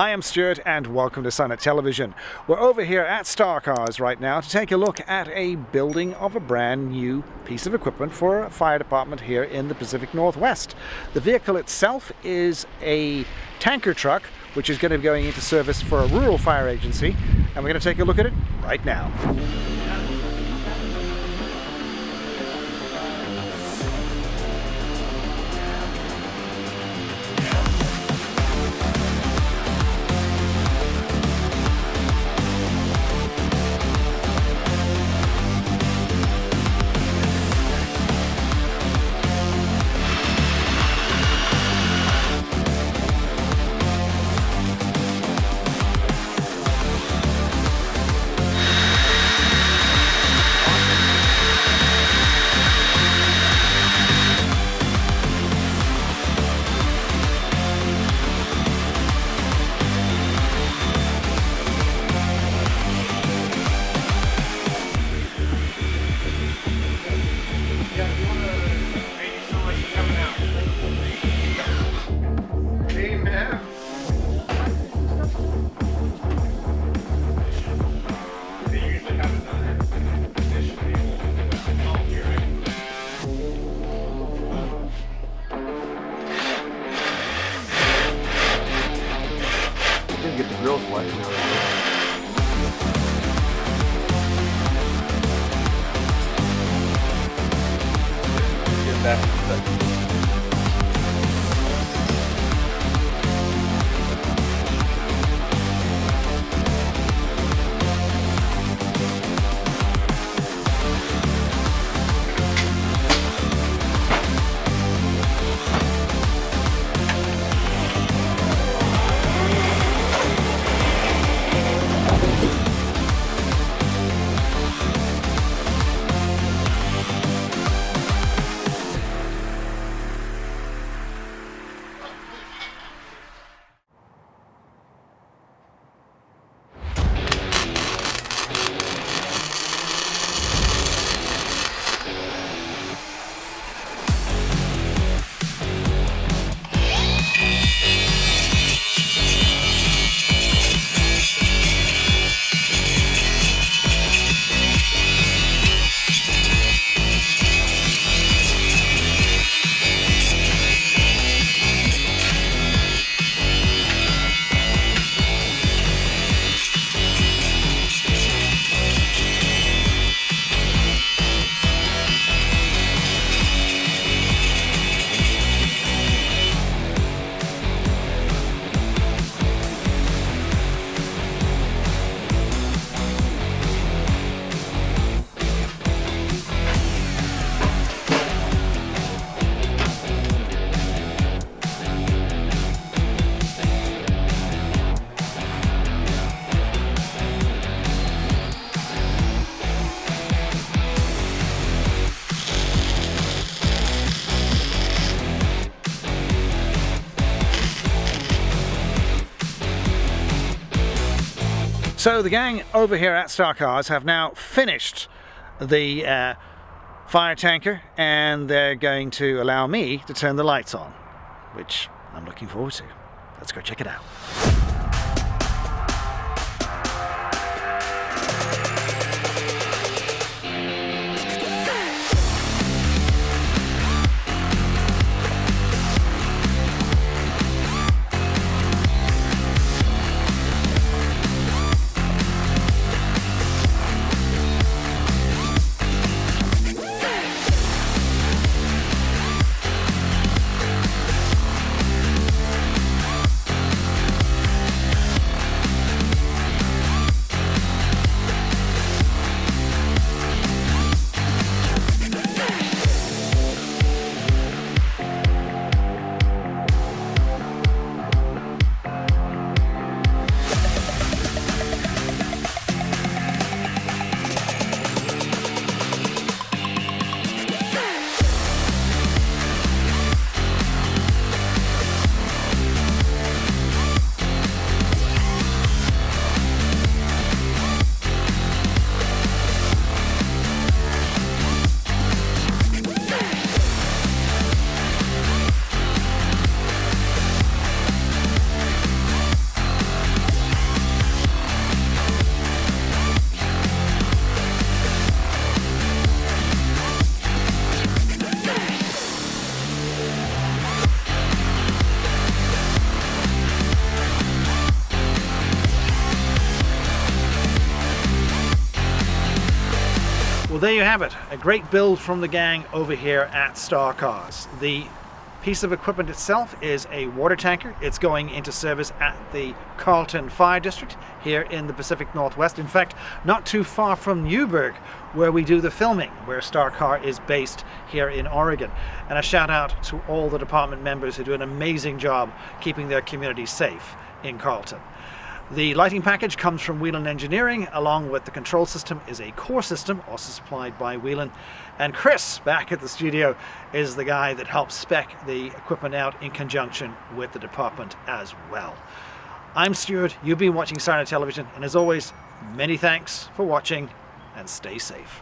Hi, I'm Stuart and welcome to SIRENNET Television. We're over here at Star Cars right now to take a look at a building of a brand new piece of equipment for a fire department here in the Pacific Northwest. The vehicle itself is a tanker truck which is going to be going into service for a rural fire agency, and we're going to take a look at it right now. Get the grills wet. Get back. So the gang over here at Star Cars have now finished the fire tanker, and they're going to allow me to turn the lights on, which I'm looking forward to. Let's go check it out. there you have it, a great build from the gang over here at Star Cars. The piece of equipment itself is a water tanker. It's going into service at the Carlton Fire District here in the Pacific Northwest. In fact, not too far from Newburgh, where we do the filming, where Star Car is based here in Oregon. And a shout out to all the department members who do an amazing job keeping their community safe in Carlton. The lighting package comes from Whelen Engineering, along with the control system is a core system, also supplied by Whelen. And Chris, back at the studio, is the guy that helps spec the equipment out in conjunction with the department as well. I'm Stuart, you've been watching SIRENNET Television, and as always, many thanks for watching, and stay safe.